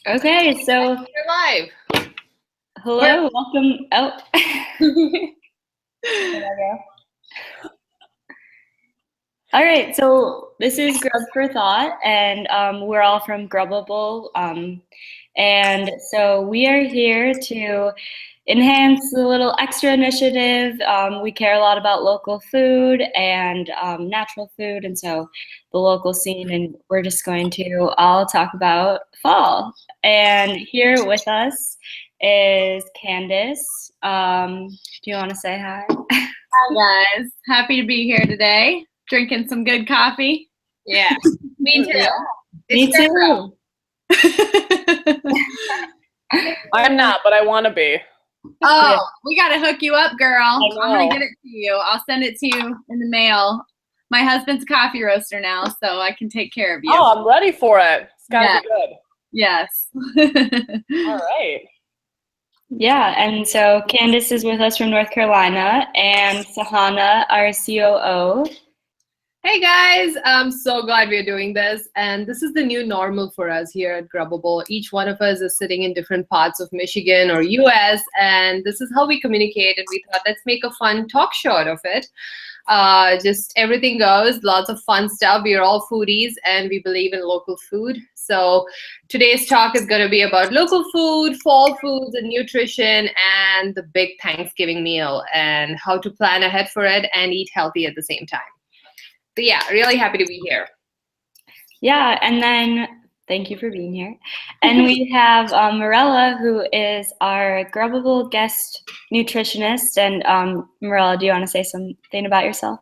Okay, so We're live. hello, welcome. Oh, We're- there we go. All right, so this is Grub for Thought, and we're all from Grubbable. And so we are here to enhance the little extra initiative. We care a lot about local food and natural food, and so the local scene, and we're just going to all talk about fall. And here with us is Candace. Do you want to say hi? Hi guys, happy to be here today. Drinking some good coffee. Yeah, me too. Me It's too. I'm not, but I want to be. Oh, we gotta hook you up, girl. I I'm gonna know. get it to you. I'll send it to you in the mail. My husband's a coffee roaster now, so I can take care of you. Oh, I'm ready for it. It's gotta be good. Yes. All right. Yeah, and so Candace is with us from North Carolina, and Sahana, our COO. Hey guys, I'm so glad we're doing this. And this is the new normal for us here at Grubbable. Each one of us is sitting in different parts of Michigan or US, and this is how we communicate. And we thought, let's make a fun talk show out of it. Just everything goes, lots of fun stuff. We are all foodies and we believe in local food. So today's talk is going to be about local food, fall foods and nutrition, and the big Thanksgiving meal and how to plan ahead for it and eat healthy at the same time. So yeah, really happy to be here. Yeah, and then thank you for being here. And we have Morella, who is our Grubbable guest nutritionist. And Morella, do you want to say something about yourself?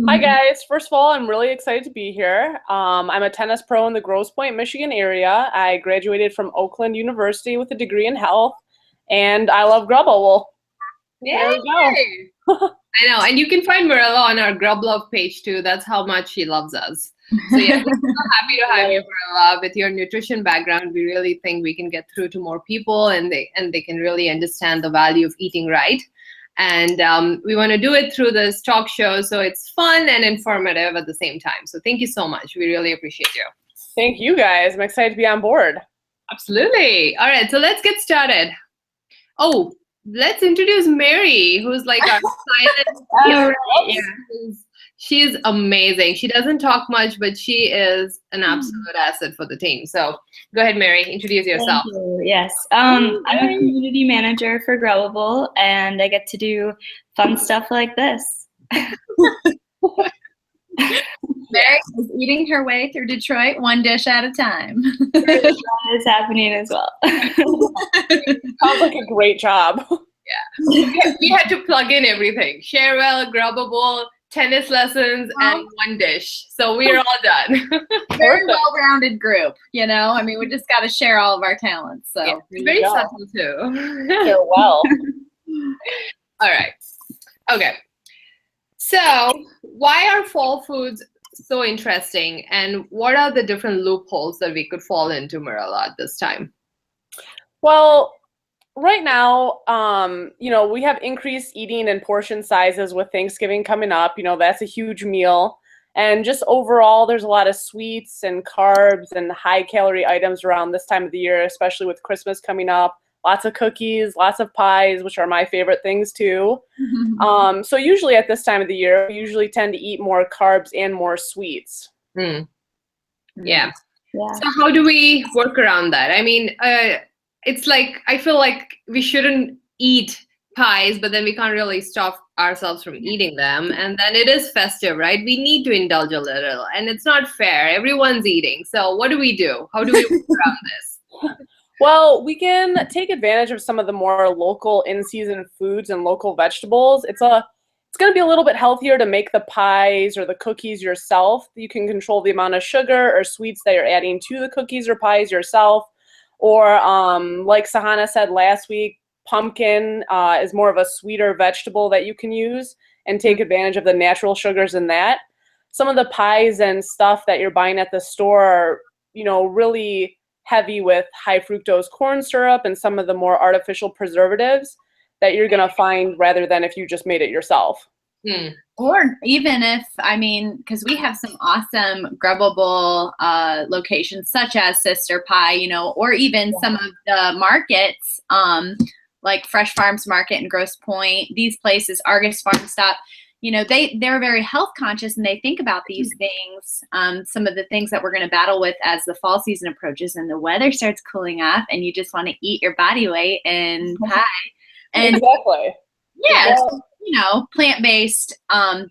Hi guys. First of all, I'm really excited to be here. I'm a tennis pro in the Grosse Pointe, Michigan area. I graduated from Oakland University with a degree in health, and I love Grubbable. There we go. I know, and you can find Morella on our Grub Love page too. That's how much she loves us. So yeah, we're so happy to have you, Morella. With your nutrition background, we really think we can get through to more people, and they can really understand the value of eating right. And we want to do it through this talk show, so it's fun and informative at the same time. So thank you so much. We really appreciate you. Thank you guys. I'm excited to be on board. Absolutely. All right, so let's get started. Oh, let's introduce Mary, who's like our silent. Oh, right, She's amazing. She doesn't talk much, but she is an absolute asset for the team. So go ahead, Mary, introduce yourself. Thank you. Yes, I'm a community manager for Grubbable, and I get to do fun stuff like this. Mary is eating her way through Detroit one dish at a time. That is happening as well. Sounds like a great job. Yeah, we had to plug in everything. Sharewell, Grubbable, tennis lessons, and one dish. So we're all done. Very well-rounded group, you know? I mean, we just got to share all of our talents. So yeah, very subtle too. They're well. All right. Okay. So why are fall foods so interesting, and what are the different loopholes that we could fall into, Marilla, at this time? Well, right now, we have increased eating and portion sizes with Thanksgiving coming up. That's a huge meal. And just overall, there's a lot of sweets and carbs and high calorie items around this time of the year, especially with Christmas coming up. Lots of cookies, lots of pies, which are my favorite things too. So usually at this time of the year, we usually tend to eat more carbs and more sweets. Yeah. So how do we work around that? I mean, it's like, I feel like we shouldn't eat pies, but then we can't really stop ourselves from eating them. And then it is festive, right? We need to indulge a little, and it's not fair. Everyone's eating. So what do we do? How do we work around this? Well, we can take advantage of some of the more local in-season foods and local vegetables. It's going to be a little bit healthier to make the pies or the cookies yourself. You can control the amount of sugar or sweets that you're adding to the cookies or pies yourself. Or like Sahana said last week, pumpkin is more of a sweeter vegetable that you can use and take advantage of the natural sugars in that. Some of the pies and stuff that you're buying at the store are, really heavy with high fructose corn syrup and some of the more artificial preservatives that you're going to find rather than if you just made it yourself. Hmm. Or even if, I mean, because we have some awesome Grubbable locations, such as Sister Pie, you know, or even some of the markets, like Fresh Farms Market and Grosse Pointe. These places, Argus Farm Stop, you know, they're very health conscious and they think about these things. Some of the things that we're going to battle with as the fall season approaches and the weather starts cooling off, and you just want to eat your body weight in pie. And Exactly. yeah, you know, plant-based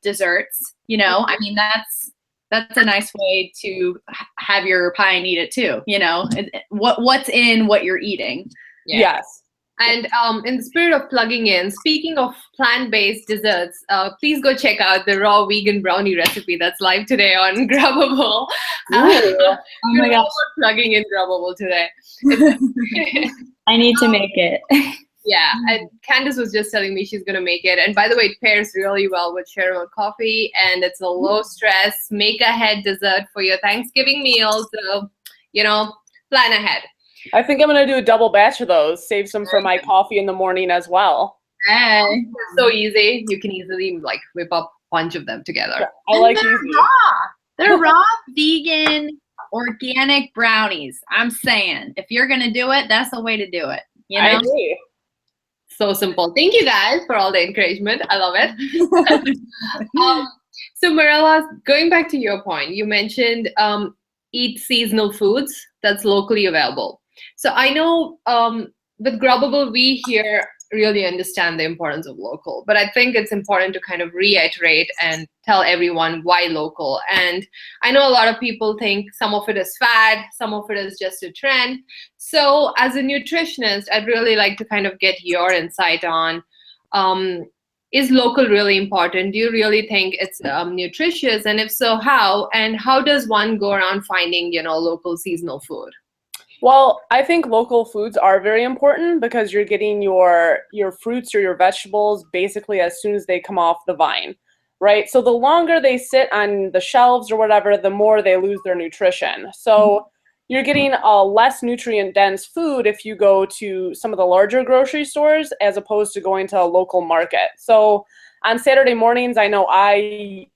desserts, you know, I mean, that's a nice way to have your pie and eat it too, you know, what's in what you're eating. Yes. And in the spirit of plugging in, speaking of plant-based desserts, please go check out the raw vegan brownie recipe that's live today on Grubbable. Oh my gosh. Plugging in Grubbable today. I need to make it. Yeah, and Candace was just telling me she's going to make it. And by the way, it pairs really well with Cherry coffee, and it's a low stress, make ahead dessert for your Thanksgiving meal. So, you know, plan ahead. I think I'm going to do a double batch of those, save some for my coffee in the morning as well. Hey. So easy. You can easily like whip up a bunch of them together. I like they're these. raw. They're raw, vegan, organic brownies. I'm saying, if you're going to do it, that's the way to do it. You know? I agree. So simple. Thank you guys for all the encouragement. I love it. So Marella, going back to your point, you mentioned eat seasonal foods that's locally available. So I know with Grubbable, we here really understand the importance of local, but I think it's important to kind of reiterate and tell everyone why local. And I know a lot of people think some of it is fad, some of it is just a trend. So as a nutritionist, I'd really like to kind of get your insight on, is local really important? Do you really think it's nutritious? And if so, how? And how does one go around finding, you know, local seasonal food? Well, I think local foods are very important because you're getting your fruits or your vegetables basically as soon as they come off the vine, right? So the longer they sit on the shelves or whatever, the more they lose their nutrition. So you're getting a less nutrient-dense food if you go to some of the larger grocery stores as opposed to going to a local market. So on Saturday mornings, I know I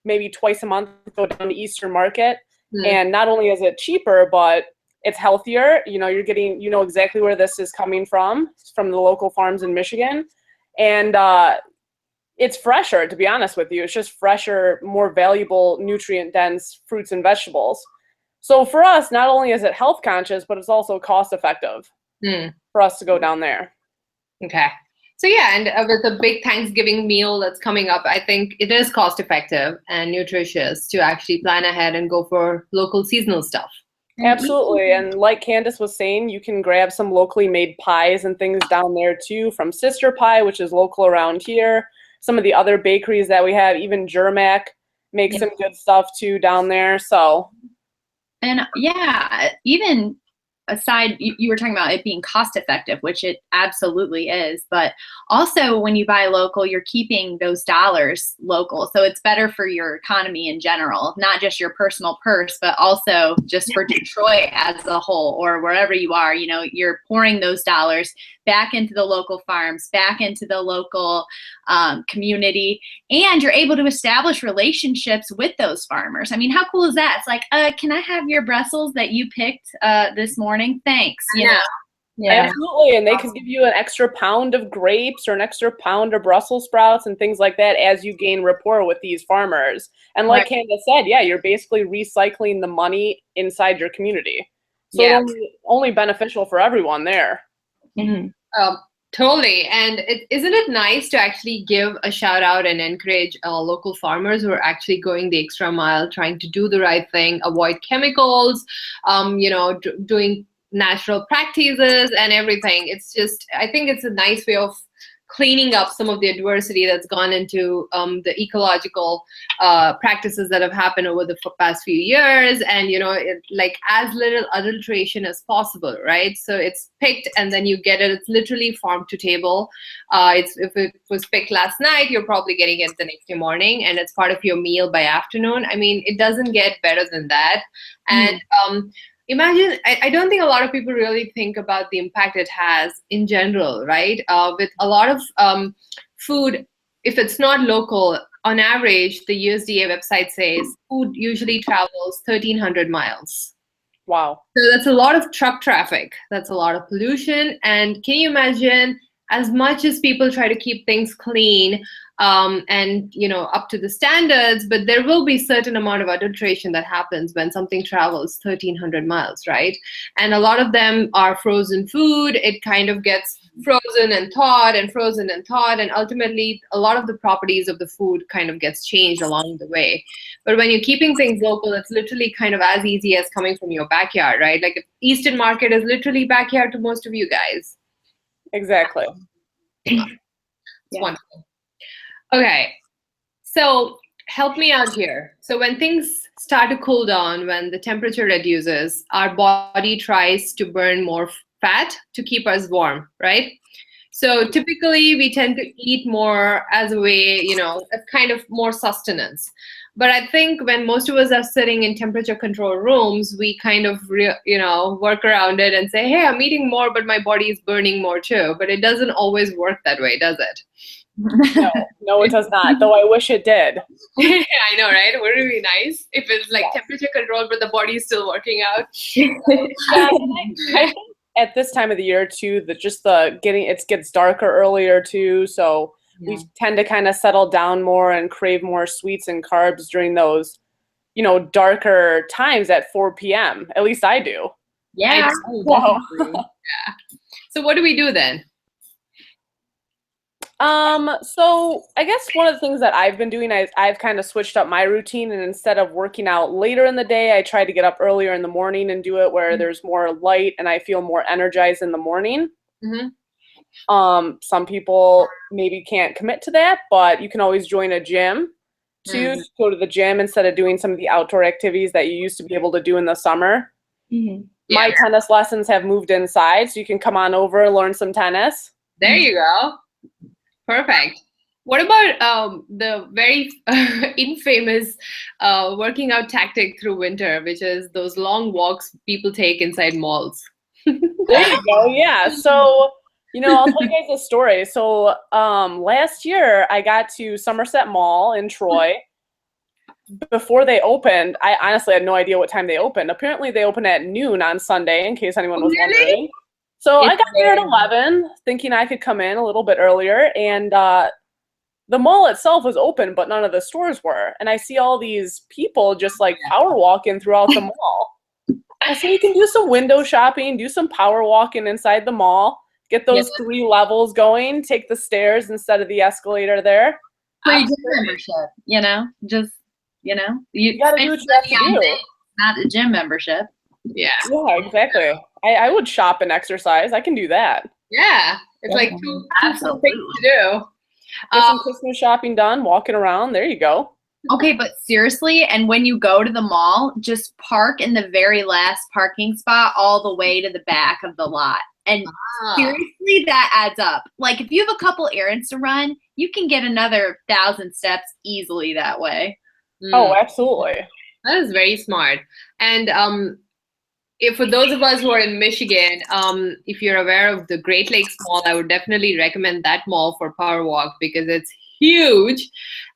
maybe twice a month go down to Eastern Market, and not only is it cheaper, but it's healthier. You know, you're getting, you know exactly where this is coming from the local farms in Michigan. And it's fresher, to be honest with you. It's just fresher, more valuable, nutrient-dense fruits and vegetables. So for us, not only is it health conscious, but it's also cost effective for us to go down there. Okay. So yeah, and with a big Thanksgiving meal that's coming up, I think it is cost effective and nutritious to actually plan ahead and go for local seasonal stuff. Absolutely. And like Candace was saying, you can grab some locally made pies and things down there too, from Sister Pie, which is local around here. Some of the other bakeries that we have, even Germac makes some good stuff too down there. So, and yeah, even aside, you were talking about it being cost effective, which it absolutely is, but also when you buy local, you're keeping those dollars local. So it's better for your economy in general, not just your personal purse, but also just for Detroit as a whole, or wherever you are. You know, you're pouring those dollars back into the local farms, back into the local community, and you're able to establish relationships with those farmers. I mean, how cool is that? It's like, can I have your Brussels that you picked this morning? Thanks. You know? Yeah. Absolutely. And they can give you an extra pound of grapes or an extra pound of Brussels sprouts and things like that as you gain rapport with these farmers. And like Candace said, yeah, you're basically recycling the money inside your community. So it's only beneficial for everyone there. Totally. And isn't it nice to actually give a shout out and encourage local farmers who are actually going the extra mile, trying to do the right thing, avoid chemicals, you know, doing natural practices and everything. It's just, I think it's a nice way of cleaning up some of the adversity that's gone into the ecological practices that have happened over the past few years, and you know, like as little adulteration as possible, right? So it's picked and then you get it. It's literally farm to table. If it was picked last night, you're probably getting it the next morning, and it's part of your meal by afternoon. I mean, it doesn't get better than that. And imagine, I don't think a lot of people really think about the impact it has in general, right? With a lot of food, if it's not local, on average, the USDA website says food usually travels 1,300 miles. Wow. So that's a lot of truck traffic. That's a lot of pollution. And can you imagine, as much as people try to keep things clean and up to the standards, but there will be certain amount of adulteration that happens when something travels 1,300 miles, right? And a lot of them are frozen food. It kind of gets frozen and thawed and frozen and thawed, and ultimately a lot of the properties of the food kind of gets changed along the way. But when you're keeping things local, it's literally kind of as easy as coming from your backyard, right? Like Eastern Market is literally backyard to most of you guys. Exactly. It's wonderful. Okay, so help me out here. So when things start to cool down, when the temperature reduces, our body tries to burn more fat to keep us warm, right? So typically we tend to eat more as a way, as kind of more sustenance. But I think when most of us are sitting in temperature control rooms, we kind of, work around it and say, hey, I'm eating more, but my body is burning more too. But it doesn't always work that way, does it? No, it does not, though I wish it did. I know, right? Wouldn't it be nice if it's like temperature control, but the body is still working out? I think at this time of the year too, it gets darker earlier too, so we tend to kind of settle down more and crave more sweets and carbs during those, darker times at 4 p.m. At least I do. Yeah. Yeah. So what do we do then? So I guess one of the things that I've been doing, I've kind of switched up my routine, and instead of working out later in the day, I try to get up earlier in the morning and do it where there's more light and I feel more energized in the morning. Mm-hmm. Some people maybe can't commit to that, but you can always join a gym too. Mm-hmm. Go to the gym instead of doing some of the outdoor activities that you used to be able to do in the summer. Mm-hmm. My tennis lessons have moved inside, so you can come on over and learn some tennis. There you go. Perfect. What about the very infamous working out tactic through winter, which is those long walks people take inside malls? There you go. Yeah. So, I'll tell you guys a story. So, last year I got to Somerset Mall in Troy. Before they opened, I honestly had no idea what time they opened. Apparently they open at noon on Sunday, in case anyone was wondering. So I got there at 11, thinking I could come in a little bit earlier, and the mall itself was open, but none of the stores were. And I see all these people just like power walking throughout the mall. So you can do some window shopping, do some power walking inside the mall, get those 3 levels going, take the stairs instead of the escalator there. Free gym membership, you gotta do what you have to do. Not a gym membership. Yeah. Yeah, exactly. I would shop and exercise. I can do that. Yeah. It's like two things to do. Get some Christmas shopping done, walking around. There you go. Okay, but seriously, and when you go to the mall, just park in the very last parking spot all the way to the back of the lot. And seriously, that adds up. Like if you have a couple errands to run, you can get another 1,000 steps easily that way. Oh, absolutely. That is very smart. And if for those of us who are in Michigan, if you're aware of the Great Lakes Mall, I would definitely recommend that mall for Power Walk because it's huge.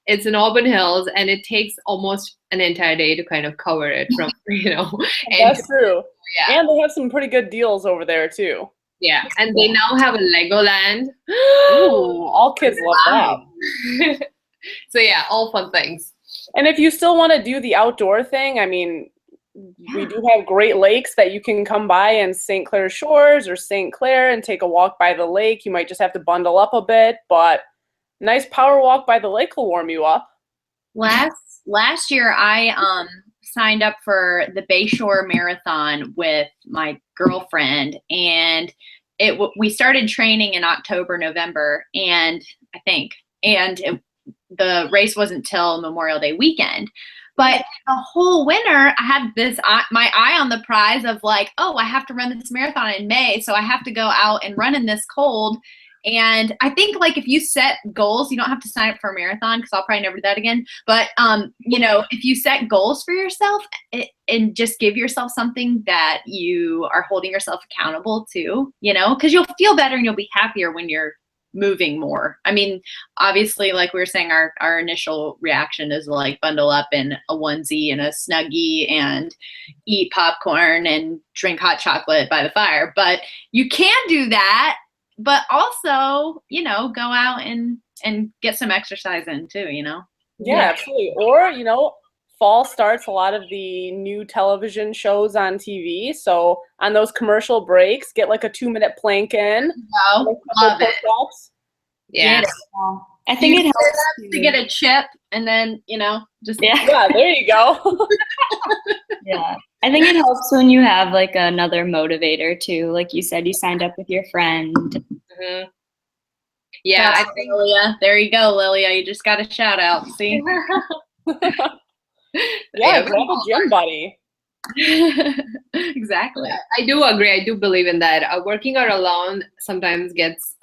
It's in Auburn Hills, and it takes almost an entire day to kind of cover it from, That's true. Yeah. And they have some pretty good deals over there, too. Yeah, and they now have a Legoland. Ooh, all kids love that. So yeah, all fun things. And if you still want to do the outdoor thing, I mean, we do have Great Lakes that you can come by in St. Clair Shores or St. Clair and take a walk by the lake. You might just have to bundle up a bit, but nice power walk by the lake will warm you up. Last year, I signed up for the Bayshore Marathon with my girlfriend, and we started training in October, November, and the race wasn't till Memorial Day weekend. But the whole winter, I had my eye on the prize of like, oh, I have to run this marathon in May, so I have to go out and run in this cold. And I think like if you set goals, you don't have to sign up for a marathon because I'll probably never do that again. But if you set goals for yourself and just give yourself something that you are holding yourself accountable to, because you'll feel better and you'll be happier when you're moving more. I mean, obviously, like we were saying, our initial reaction is like bundle up in a onesie and a Snuggie and eat popcorn and drink hot chocolate by the fire. But you can do that, but also, you know, go out and get some exercise in too, you know? Yeah, absolutely. Or, you know, fall starts a lot of the new television shows on TV. So on those commercial breaks, get like a 2-minute plank in. Love it. Yeah. I think it helps to get a chip and then, you know, just yeah, there you go. yeah. I think it helps when you have like another motivator too. Like you said, you signed up with your friend. Mm-hmm. Yeah, I think Lilia. There you go, Lilia. You just got a shout out. See? Yeah, grab a gym buddy. Exactly. I do agree. I do believe in that. Working out alone sometimes gets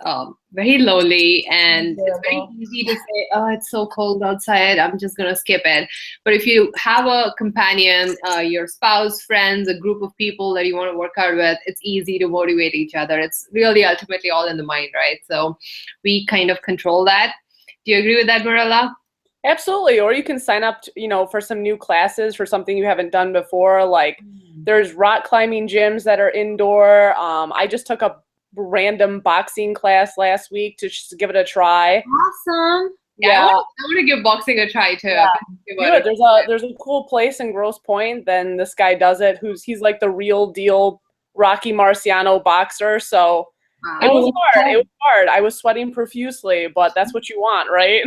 very lonely, and it's very easy to say, "Oh, it's so cold outside. I'm just gonna skip it." But if you have a companion, your spouse, friends, a group of people that you want to work out with, it's easy to motivate each other. It's really ultimately all in the mind, right? So we kind of control that. Do you agree with that, Marilla? Absolutely. Or you can sign up, you know, for some new classes for something you haven't done before. Like there's rock climbing gyms that are indoor. I just took a random boxing class last week to just give it a try. Awesome. Yeah, I want to give boxing a try too. Yeah. There's a cool place in Grosse Pointe. Then this guy does it. He's like the real deal Rocky Marciano boxer. So it was hard. It was hard. I was sweating profusely, but that's what you want, right?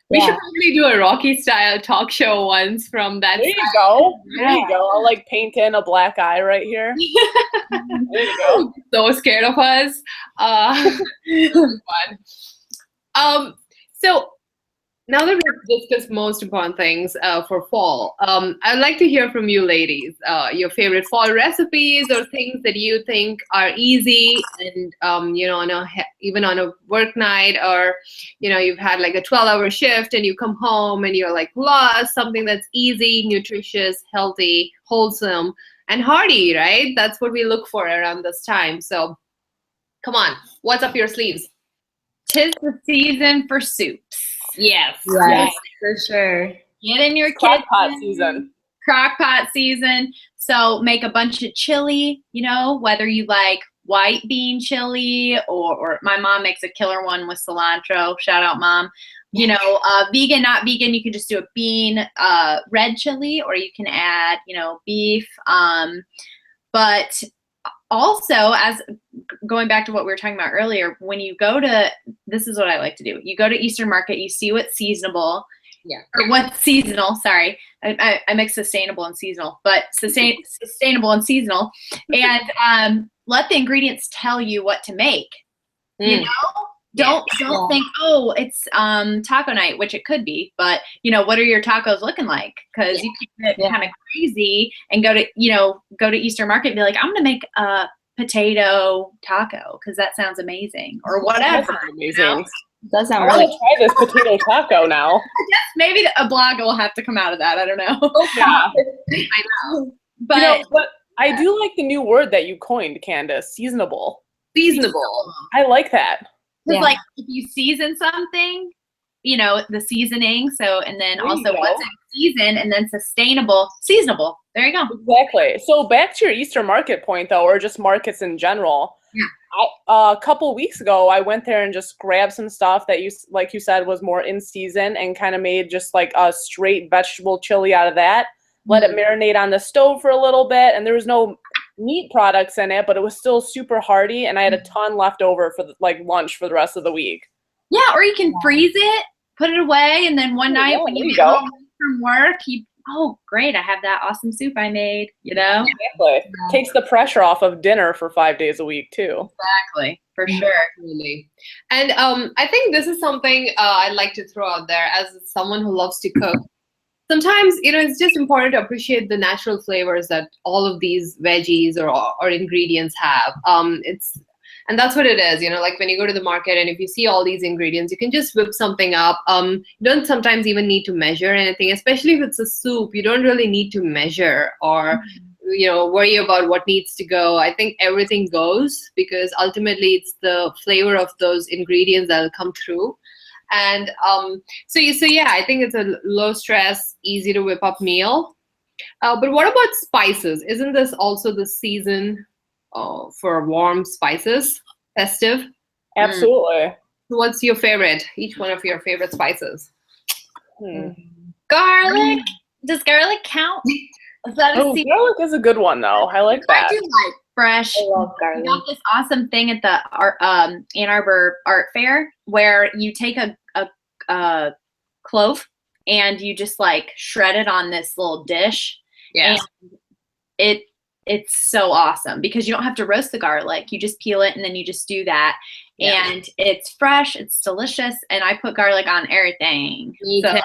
We should probably do a Rocky style talk show once from that. There you go. There you go. I'll like paint in a black eye right here. There you go. So scared of us. Fun. So now that we've discussed most important things for fall, I'd like to hear from you ladies. Your favorite fall recipes or things that you think are easy and, you know, even on a work night, or, you know, you've had like a 12-hour shift and you come home and you're like, lost, something that's easy, nutritious, healthy, wholesome, and hearty, right? That's what we look for around this time. So come on, what's up your sleeves? 'Tis the season for soups. Yes. Yes, for sure. Get in your Crock kitchen. pot season. Crock pot season. So make a bunch of chili, you know, whether you like white bean chili or my mom makes a killer one with cilantro. Shout out, Mom. You know, vegan, not vegan, you can just do a bean red chili, or you can add, you know, beef. But also, as going back to what we were talking about earlier, when you go to, this is what I like to do. You go to Eastern Market, you see what's seasonable. Yeah. Or what's seasonal, sorry. I mix sustainable and seasonal, but sustainable and seasonal. And let the ingredients tell you what to make. You know? Don't think, oh, it's taco night, which it could be, but you know, what are your tacos looking like? Because you can get kind of crazy and go to Eastern Market and be like, I'm gonna make a potato taco because that sounds amazing, or whatever. That sounds amazing. Does sound I really want to try this potato taco now. Maybe a blog will have to come out of that. I don't know. Yeah. I know. But, you know, but I do like the new word that you coined, Candace, seasonable. Seasonable. I like that. Because like if you season something, you know, the seasoning, so, and then also what's in season, and then sustainable, seasonable. There you go. Exactly. So back to your Eastern Market point though, or just markets in general. Yeah. A couple weeks ago, I went there and just grabbed some stuff that like you said, was more in season, and kind of made just like a straight vegetable chili out of that. Let it marinate on the stove for a little bit, and there was no meat products in it, but it was still super hearty, and I had a ton left over for like lunch for the rest of the week. Yeah, or you can freeze it, put it away, and then one night when you get home from work, oh, great, I have that awesome soup I made, you know? Exactly. Takes the pressure off of dinner for 5 days a week, too. Exactly, for sure. Really. And I think this is something I'd like to throw out there as someone who loves to cook. Sometimes, you know, it's just important to appreciate the natural flavors that all of these veggies or ingredients have. And that's what it is, you know, like when you go to the market and if you see all these ingredients, you can just whip something up. You don't sometimes even need to measure anything, especially if it's a soup. You don't really need to measure or worry about what needs to go. I think everything goes because ultimately it's the flavor of those ingredients that'll come through. And so yeah, I think it's a low stress, easy to whip up meal. But what about spices? Isn't this also the season for warm spices, festive? Absolutely. So what's your favorite? Each one of your favorite spices? Garlic. Does garlic count? Is that a Oh, garlic is a good one though. I like that. I do like fresh. I love We garlic. got this awesome thing at the Ann Arbor Art Fair where you take a clove and you just like shred it on this little dish. Yeah. And it's so awesome because you don't have to roast the garlic. You just peel it and then you just do that. Yeah. And it's fresh, it's delicious, and I put garlic on everything. Me So, too.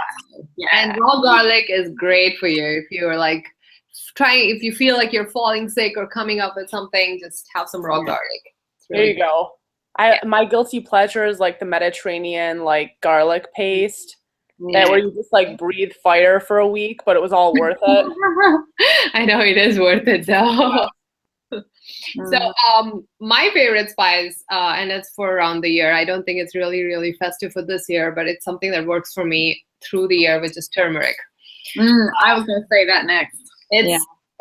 yeah. And raw garlic is great for you if you're like if you feel like you're falling sick or coming up with something, just have some raw garlic. It's There really you go. My guilty pleasure is like the Mediterranean like garlic paste. That where you just like breathe fire for a week, but it was all worth it. I know it is worth it though. So my favorite spice, and it's for around the year. I don't think it's really, really festive for this year, but it's something that works for me through the year, which is turmeric. I was gonna say that next.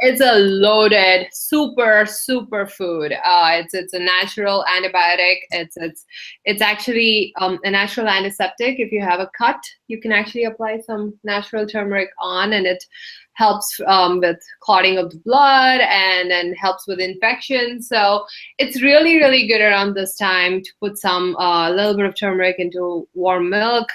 It's a loaded, super food. It's a natural antibiotic. It's actually a natural antiseptic. If you have a cut, you can actually apply some natural turmeric on, and it helps with clotting of the blood and helps with infection. So it's really, really good around this time to put some a little bit of turmeric into warm milk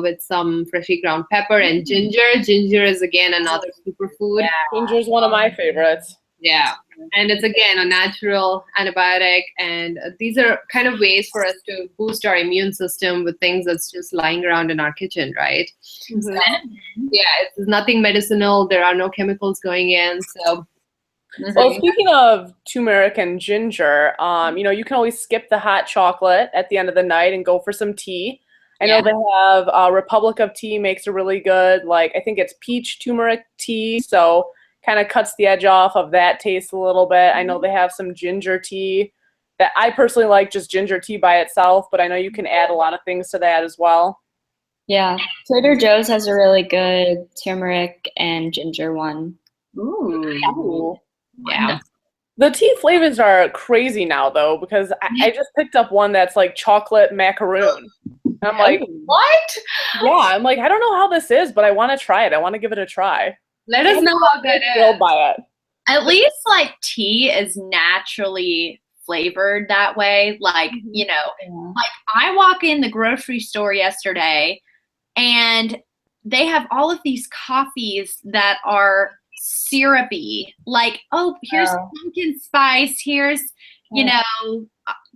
with some freshly ground pepper and ginger. Ginger is again another superfood. Yeah. Ginger is one of my favorites. Yeah, and it's again a natural antibiotic, and these are kind of ways for us to boost our immune system with things that's just lying around in our kitchen, right? So, yeah, it's nothing medicinal. There are no chemicals going in. So, Well, speaking of turmeric and ginger, you can always skip the hot chocolate at the end of the night and go for some tea. I know they have Republic of Tea makes a really good, like I think it's peach turmeric tea, so kind of cuts the edge off of that taste a little bit. I know they have some ginger tea that I personally like just ginger tea by itself, but I know you can add a lot of things to that as well. Yeah, Trader Joe's has a really good turmeric and ginger one. Ooh. yeah. The tea flavors are crazy now, though, because I just picked up one that's like chocolate macaroon. And I'm like, What? yeah, I'm like, I don't know how this is, but I want to try it. I want to give it a try. Let us know how good it Thrilled is. by it. At least like tea is naturally flavored that way. Like, like I walk in the grocery store yesterday and they have all of these coffees that are syrupy. Like, oh, here's pumpkin spice. Here's, Kit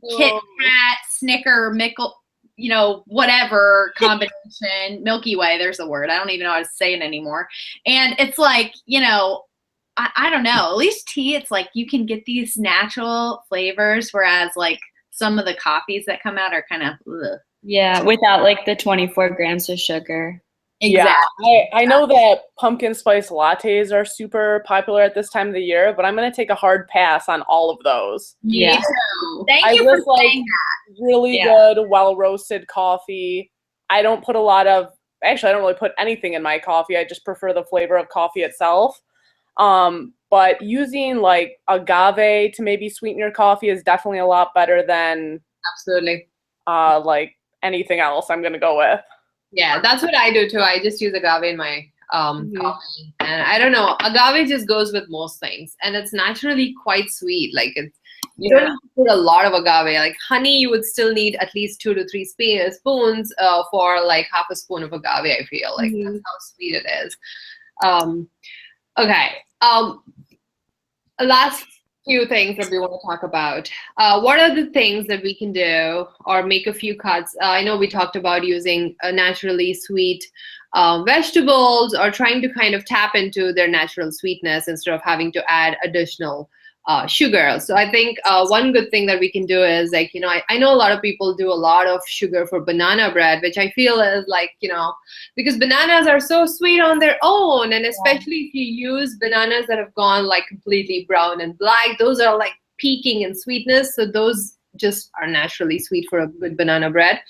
Kat, Snicker, Mickle, whatever combination, Milky Way, there's a word. I don't even know how to say it anymore. And it's like, I don't know, at least tea, it's like you can get these natural flavors, whereas like some of the coffees that come out are kind of, ugh. Yeah, without like the 24 grams of sugar. Exactly. Yeah, I know that pumpkin spice lattes are super popular at this time of the year, but I'm going to take a hard pass on all of those. Yeah. Me too. Thank I you for just like saying that. really good, well-roasted coffee. I don't put I don't really put anything in my coffee. I just prefer the flavor of coffee itself. But using like agave to maybe sweeten your coffee is definitely a lot better than Absolutely. like anything else I'm going to go with. Yeah, that's what I do too. I just use agave in my coffee. And I don't know, agave just goes with most things. And it's naturally quite sweet. Like you don't need to put a lot of agave. Like honey, you would still need at least 2 to 3 spoons for like half a spoon of agave, I feel. Like that's how sweet it is. Okay. Last few things that we want to talk about. What are the things that we can do or make a few cuts? I know we talked about using naturally sweet vegetables, or trying to kind of tap into their natural sweetness instead of having to add additional sugar. So I think one good thing that we can do is, like, I know a lot of people do a lot of sugar for banana bread, which I feel is like, because bananas are so sweet on their own, and especially if you use bananas that have gone like completely brown and black, those are like peaking in sweetness. So those just are naturally sweet for a good banana bread.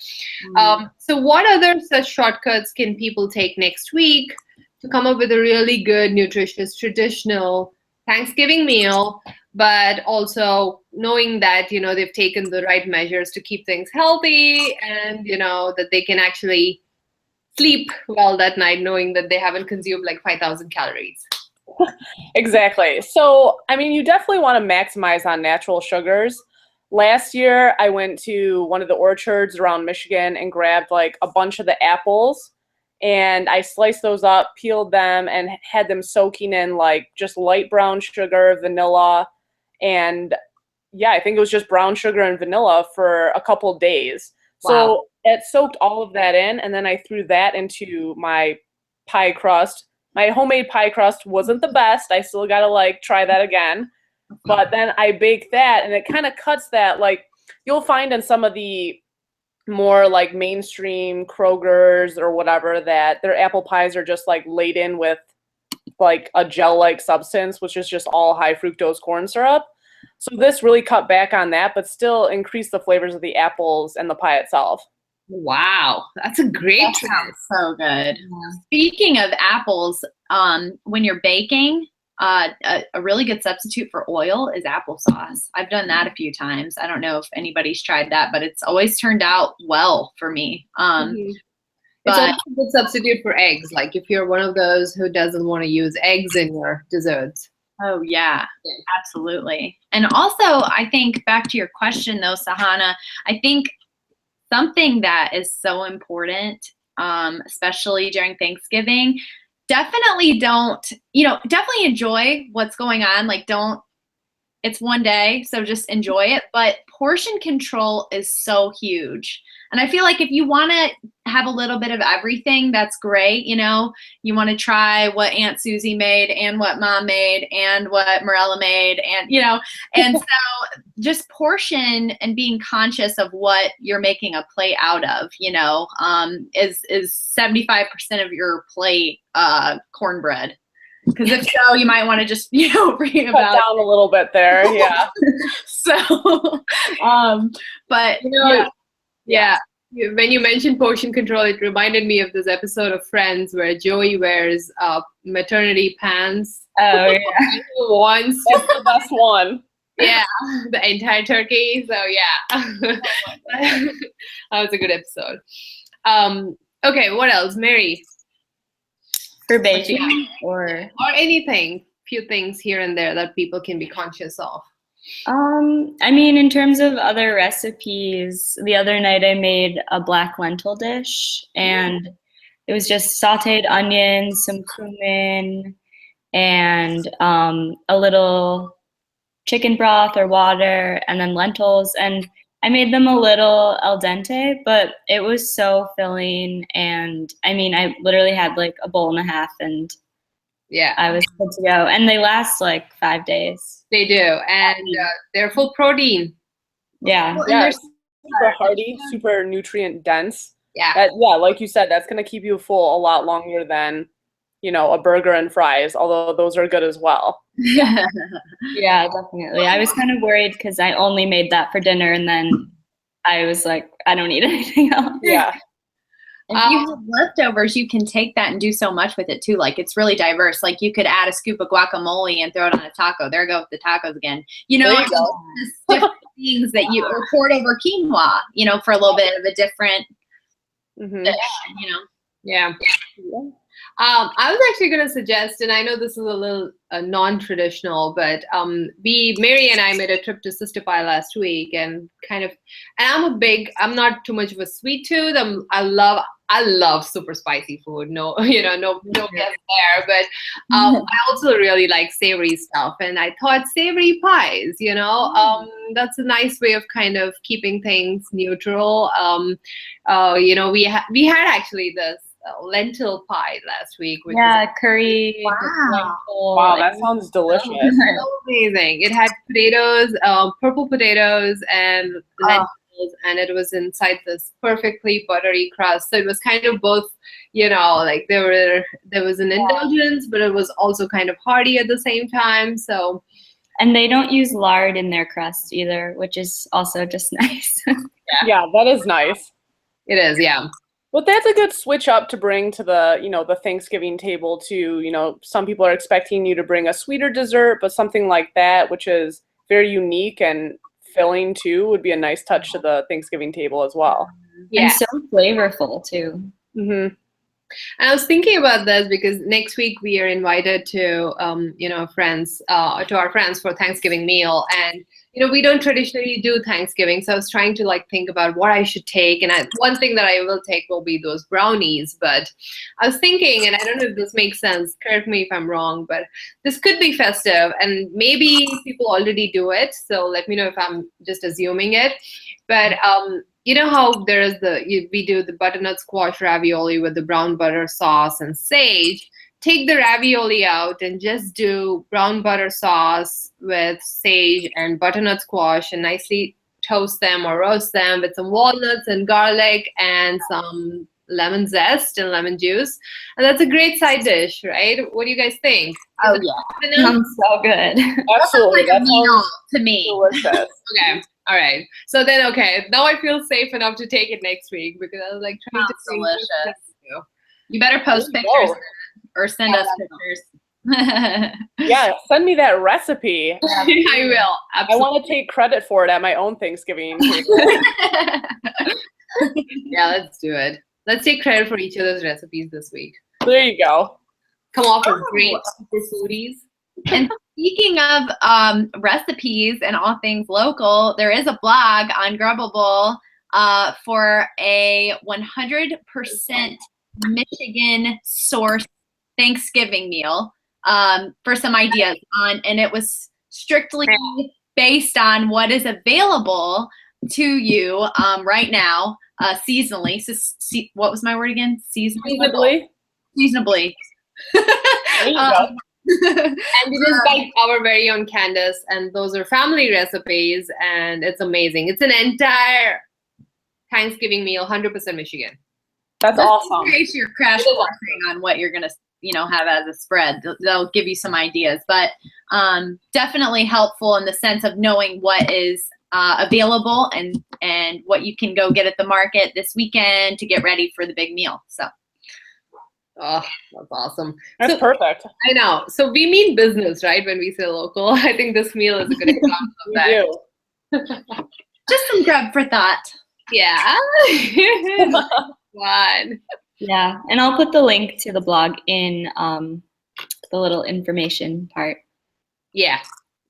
So what other such shortcuts can people take next week to come up with a really good, nutritious, traditional Thanksgiving meal, but also knowing that, they've taken the right measures to keep things healthy, and, that they can actually sleep well that night knowing that they haven't consumed like 5,000 calories? Exactly. So, I mean, you definitely want to maximize on natural sugars. Last year, I went to one of the orchards around Michigan and grabbed like a bunch of the apples, and I sliced those up, peeled them, and had them soaking in like just light brown sugar, vanilla, and yeah, I think it was just brown sugar and vanilla for a couple days. Wow. So it soaked all of that in, and then I threw that into my pie crust. My homemade pie crust wasn't the best. I still got to like try that again. But then I bake that, and it kind of cuts that. Like, you'll find in some of the more like mainstream Kroger's or whatever that their apple pies are just like laden with like a gel-like substance, which is just all high fructose corn syrup. So this really cut back on that, but still increased the flavors of the apples and the pie itself. Wow, that's a great That trick. sounds so good. Speaking of apples, when you're baking, a really good substitute for oil is applesauce. I've done that a few times. I don't know if anybody's tried that, but it's always turned out well for me. It's But also a good substitute for eggs. Like if you're one of those who doesn't want to use eggs in your desserts. oh yeah, absolutely. And also, I think back to your question though, Sahana, I think something that is so important, especially during Thanksgiving, definitely definitely enjoy what's going on. Like, it's one day, so just enjoy it. But portion control is so huge. And I feel like if you want to have a little bit of everything, that's great. You want to try what Aunt Susie made and what Mom made and what Morella made, and so just portion and being conscious of what you're making a plate out of, is 75% of your plate cornbread. Because if so, you might want to just, read about Cut down a little bit there, yeah. So, but yeah. When you mentioned portion control, it reminded me of this episode of Friends where Joey wears maternity pants. Oh yeah. Once. That's the best one. Yeah, the entire turkey. So yeah, that was a good episode. Okay, what else, Mary? For baking or anything, few things here and there that people can be conscious of. I mean, in terms of other recipes, the other night I made a black lentil dish, and it was just sauteed onions, some cumin, and a little chicken broth or water, and then lentils. And I made them a little al dente, but it was so filling. And I mean, I literally had like a bowl and a half, and yeah, I was good to go. And they last like 5 days. They do, and they're full protein. Yeah. Well, Yeah, super hearty, super nutrient dense. Yeah. Like you said, that's going to keep you full a lot longer than, a burger and fries, although those are good as well. Yeah, definitely. I was kind of worried because I only made that for dinner, and then I was like, I don't need anything else. Yeah. If you have leftovers, you can take that and do so much with it too. Like, it's really diverse. Like, you could add a scoop of guacamole and throw it on a taco. There go with the tacos again. There you go. Different things that you or poured over quinoa, for a little bit of a different dish, Yeah. I was actually going to suggest, and I know this is a little non-traditional, but Mary and I made a trip to Sister Pie last week, and I'm not too much of a sweet tooth. I love super spicy food. No, no guess there. But I also really like savory stuff, and I thought savory pies. That's a nice way of kind of keeping things neutral. We had actually this lentil pie last week, which Yeah, curry. Wow. Wow, that sounds delicious. was so amazing. It had potatoes, purple potatoes, and lentils, and it was inside this perfectly buttery crust. So it was kind of both, like there was an indulgence, but it was also kind of hearty at the same time. So. And they don't use lard in their crust either, which is also just nice. Yeah, that is nice. It is, yeah. But that's a good switch up to bring to the, the Thanksgiving table too. Some people are expecting you to bring a sweeter dessert, but something like that, which is very unique and filling too, would be a nice touch to the Thanksgiving table as well. Yeah. And so flavorful too. Mm-hmm. And I was thinking about this because next week we are invited to, friends, to our friends for Thanksgiving meal. And, we don't traditionally do Thanksgiving. So I was trying to think about what I should take. And one thing that I will take will be those brownies. But I was thinking, and I don't know if this makes sense, correct me if I'm wrong, but this could be festive and maybe people already do it. So let me know if I'm just assuming it. But, you know how there is we do the butternut squash ravioli with the brown butter sauce and sage. Take the ravioli out and just do brown butter sauce with sage and butternut squash and nicely toast them or roast them with some walnuts and garlic and some lemon zest and lemon juice. And that's a great side dish, right? What do you guys think? Oh, yeah. Sounds so good. Absolutely. That sounds like a meal to me. Delicious. Okay. All right. So then, okay, now I feel safe enough to take it next week because I was trying to think. Delicious. You better post pictures or send us pictures. Yeah, send me that recipe. I will. Absolutely. I want to take credit for it at my own Thanksgiving table. Yeah, let's do it. Let's take credit for each other's recipes this week. There you go. Come off with great super foodies. And speaking of recipes and all things local, there is a blog on Grubbable for a 100% Michigan sourced Thanksgiving meal for some ideas on, and it was strictly based on what is available to you right now seasonally. So, what was my word again? Seasonably. Seasonably. There you go. And it is by our very own Candace, and those are family recipes, and it's amazing. It's an entire Thanksgiving meal, 100% Michigan. That's awesome. Create your crash coursing on what you're gonna, have as a spread. They'll give you some ideas, but definitely helpful in the sense of knowing what is available and what you can go get at the market this weekend to get ready for the big meal. So. Oh, that's awesome. That's perfect. I know. So we mean business, right? When we say local, I think this meal is a good example of that. We do. Just some grub for thought. Yeah. Fun. Yeah, and I'll put the link to the blog in the little information part. Yeah,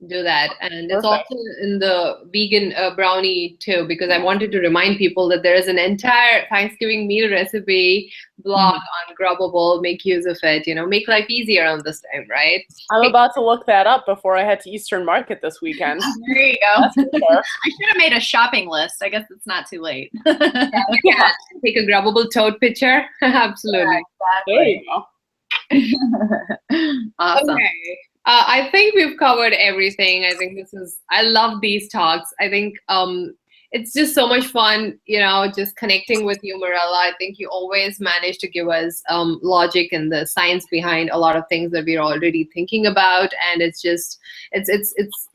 do that. And it's Perfect. also in the vegan brownie too, because I wanted to remind people that there is an entire Thanksgiving meal recipe blog on Grubbable. Make use of it, make life easier on this time, right? I'm about to look that up before I head to Eastern Market this weekend. There you go. That's for sure. I should have made a shopping list. I guess it's not too late. Yeah, take a Grubbable tote picture. Absolutely. There you go. Awesome. Okay. I think we've covered everything. I think I love these talks. I think it's just so much fun, just connecting with you, Marella. I think you always manage to give us logic and the science behind a lot of things that we're already thinking about. And it's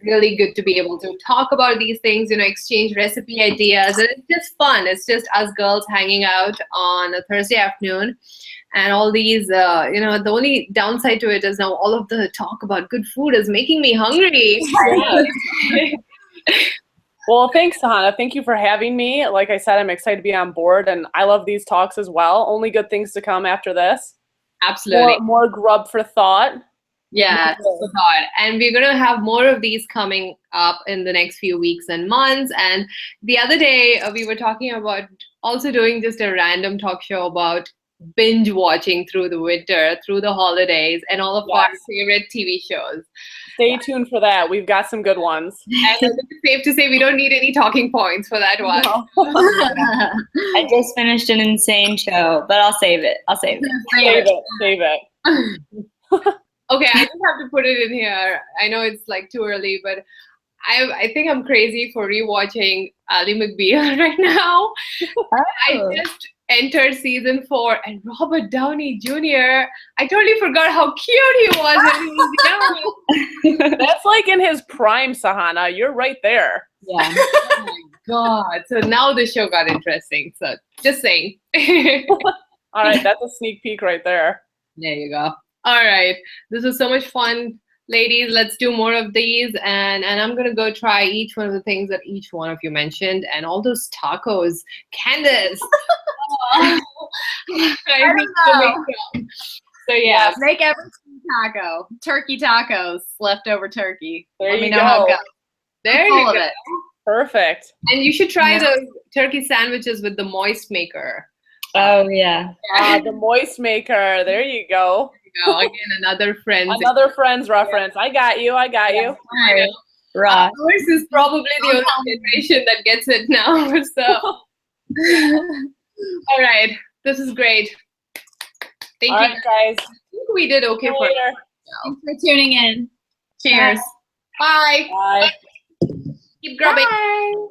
really good to be able to talk about these things, exchange recipe ideas. And it's just fun. It's just us girls hanging out on a Thursday afternoon. And all these, the only downside to it is now all of the talk about good food is making me hungry. Well, thanks, Sahana. Thank you for having me. Like I said, I'm excited to be on board, and I love these talks as well. Only good things to come after this. Absolutely. More grub for thought. Yeah. And we're going to have more of these coming up in the next few weeks and months. And the other day, we were talking about also doing just a random talk show about binge watching through the winter, through the holidays, and all of our Yes. favorite TV shows. Stay tuned for that. We've got some good ones. And I think it's safe to say we don't need any talking points for that one. No. I just finished an insane show, but I'll save it. Save it. Save it. Okay, I just have to put it in here. I know it's like too early, but I think I'm crazy for rewatching Ally McBeal right now. I just entered season 4, and Robert Downey Jr. I totally forgot how cute he was when he was young. That's like in his prime, Sahana. You're right there. Yeah. Oh my god! So now the show got interesting. So just saying. All right, that's a sneak peek right there. There you go. All right, this was so much fun, ladies. Let's do more of these, and I'm gonna go try each one of the things that each one of you mentioned, and all those tacos. Candace. I need to make some. So yeah, Make everything taco. Turkey tacos, leftover turkey. There Let me you know how it go. goes. there Full you of go. it. Perfect. And you should try Yeah. those turkey sandwiches with the moist maker. Oh yeah. The moist maker. There you go. There you go. Again, another friend. Another Friends reference. I got you. I got you. Alright. Raw. Ours is probably the only generation that gets it now. So, all right, this is great. Thank All you. right, guys. I think we did okay See you for later. Thanks for tuning in. Cheers. Bye. Bye. Keep grubbing. Bye.